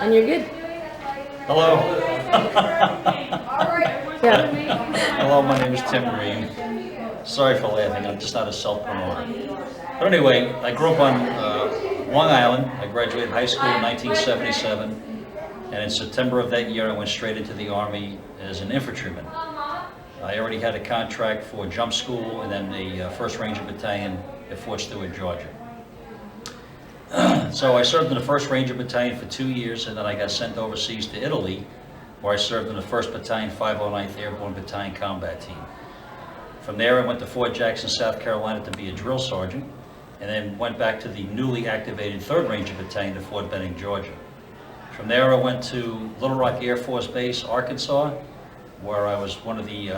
And you're good. Hello. Yeah. Hello, my name is Tim Green. Sorry for laughing, I'm just not a self-promoter. But anyway, I grew up on Long Island. I graduated high school in 1977, and in September of that year I went straight into the Army as an infantryman. I already had a contract for jump school and then the 1st Ranger Battalion at Fort Stewart, Georgia. So I served in the 1st Ranger Battalion for 2 years, and then I got sent overseas to Italy, where I served in the 1st Battalion, 509th Airborne Battalion Combat Team. From there I went to Fort Jackson, South Carolina to be a drill sergeant, and then went back to the newly activated 3rd Ranger Battalion at Fort Benning, Georgia. From there I went to Little Rock Air Force Base, Arkansas, where I was one of the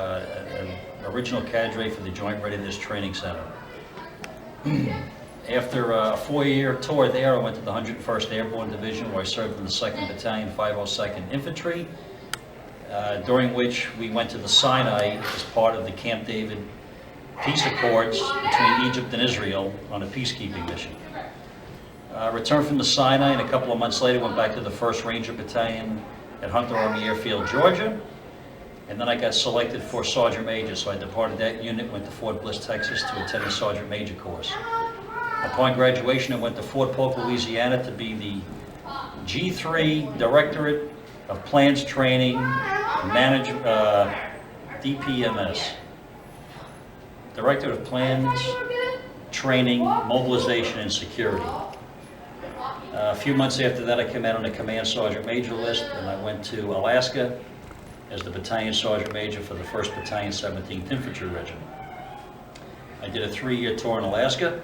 original cadre for the Joint Readiness Training Center. After a 4-year tour there, I went to the 101st Airborne Division, where I served in the 2nd Battalion, 502nd Infantry, during which we went to the Sinai as part of the Camp David peace accords between Egypt and Israel on a peacekeeping mission. Returned from the Sinai, and a couple of months later went back to the 1st Ranger Battalion at Hunter Army Airfield, Georgia. And then I got selected for Sergeant Major, so I departed that unit, went to Fort Bliss, Texas to attend the Sergeant Major course. Upon graduation, I went to Fort Polk, Louisiana to be the G3 Directorate of Plans Training, DPMS. Director of Plans, Training, Mobilization, and Security. A few months after that, I came out on the Command Sergeant Major list, and I went to Alaska as the Battalion Sergeant Major for the 1st Battalion, 17th Infantry Regiment. I did a 3-year tour in Alaska,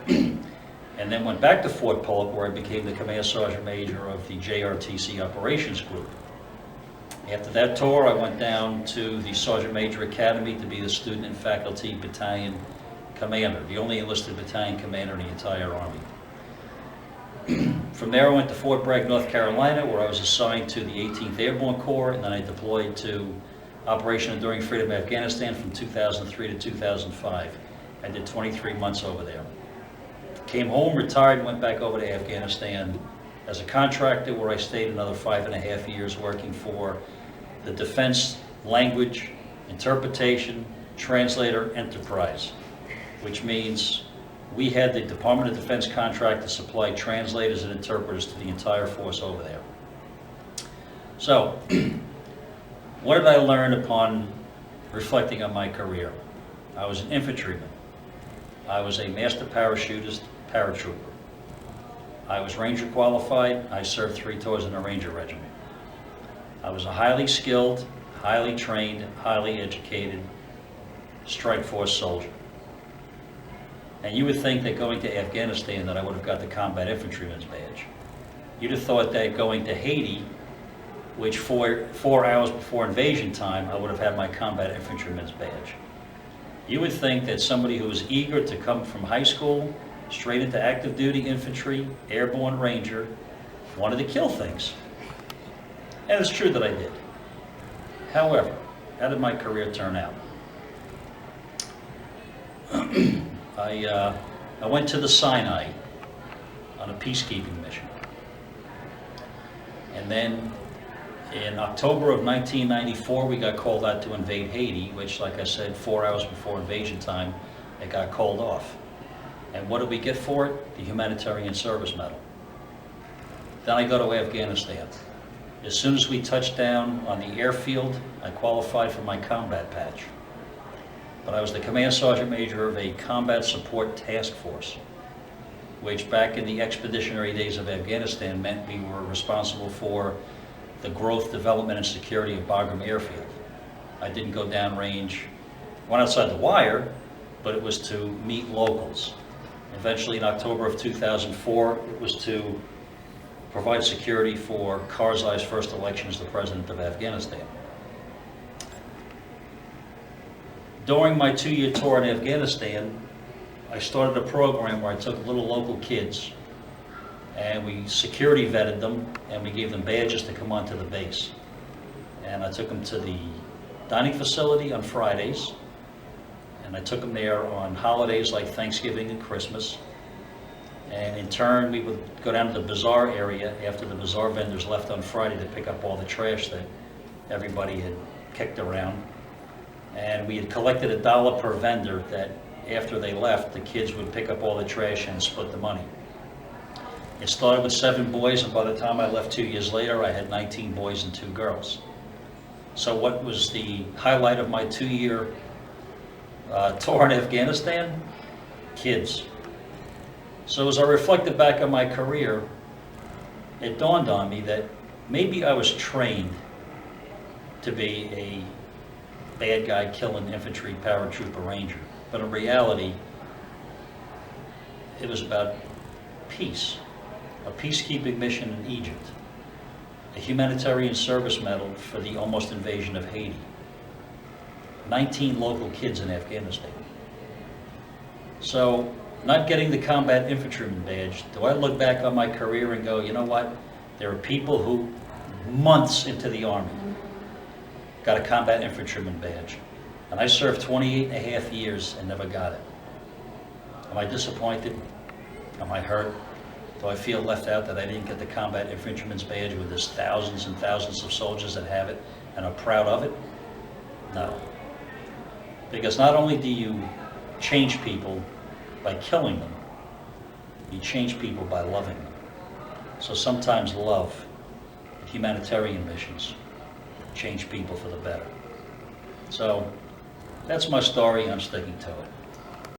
and then went back to Fort Polk, where I became the Command Sergeant Major of the JRTC Operations Group. After that tour, I went down to the Sergeant Major Academy to be the Student and Faculty Battalion Commander, the only enlisted battalion commander in the entire Army. From there, I went to Fort Bragg, North Carolina, where I was assigned to the 18th Airborne Corps, and then I deployed to Operation Enduring Freedom Afghanistan from 2003 to 2005. I did 23 months over there. Came home, retired, went back over to Afghanistan as a contractor, where I stayed another 5.5 years working for the Defense Language Interpretation Translator Enterprise, which means we had the Department of Defense contract to supply translators and interpreters to the entire force over there. So, what did I learn upon reflecting on my career? I was an infantryman. I was a master parachutist, paratrooper. I was Ranger qualified. I served 3 tours in a Ranger regiment. I was a highly skilled, highly trained, highly educated strike force soldier. And you would think that going to Afghanistan that I would have got the combat infantryman's badge. You'd have thought that going to Haiti, which 4 hours before invasion time, I would have had my combat infantryman's badge. You would think that somebody who was eager to come from high school straight into active duty infantry, airborne ranger, wanted to kill things. And it's true that I did. However, how did my career turn out? I went to the Sinai on a peacekeeping mission. And then in October of 1994, we got called out to invade Haiti, which, like I said, 4 hours before invasion time, it got called off. And what did we get for it? The Humanitarian Service Medal. Then I go to Afghanistan. As soon as we touched down on the airfield, I qualified for my combat patch. But I was the Command Sergeant Major of a Combat Support Task Force, which back in the expeditionary days of Afghanistan meant we were responsible for the growth, development, and security of Bagram Airfield. I didn't go downrange, went outside the wire, but it was to meet locals. Eventually, in October of 2004, it was to provide security for Karzai's first election as the president of Afghanistan. During my 2-year tour in Afghanistan, I started a program where I took little local kids and we security vetted them and we gave them badges to come onto the base. And I took them to the dining facility on Fridays, and I took them there on holidays like Thanksgiving and Christmas. And in turn, we would go down to the bazaar area after the bazaar vendors left on Friday to pick up all the trash that everybody had kicked around. And we had collected $1 per vendor that after they left, the kids would pick up all the trash and split the money. It started with 7 boys, and by the time I left 2 years later, I had 19 boys and 2 girls. So what was the highlight of my 2-year tour in Afghanistan? Kids. So as I reflected back on my career, it dawned on me that maybe I was trained to be a bad guy killing infantry paratrooper ranger. But in reality, it was about peace, a peacekeeping mission in Egypt, a humanitarian service medal for the almost invasion of Haiti, 19 local kids in Afghanistan. So, not getting the combat infantryman badge, do I look back on my career and go, you know what? There are people who, months into the Army, got a combat infantryman badge. And I served 28 and a half years and never got it. Am I disappointed? Am I hurt? Do I feel left out that I didn't get the combat infantryman's badge when there's thousands and thousands of soldiers that have it and are proud of it? No. Because not only do you change people by killing them, you change people by loving them. So sometimes love, humanitarian missions, change people for the better. So that's my story, and I'm sticking to it.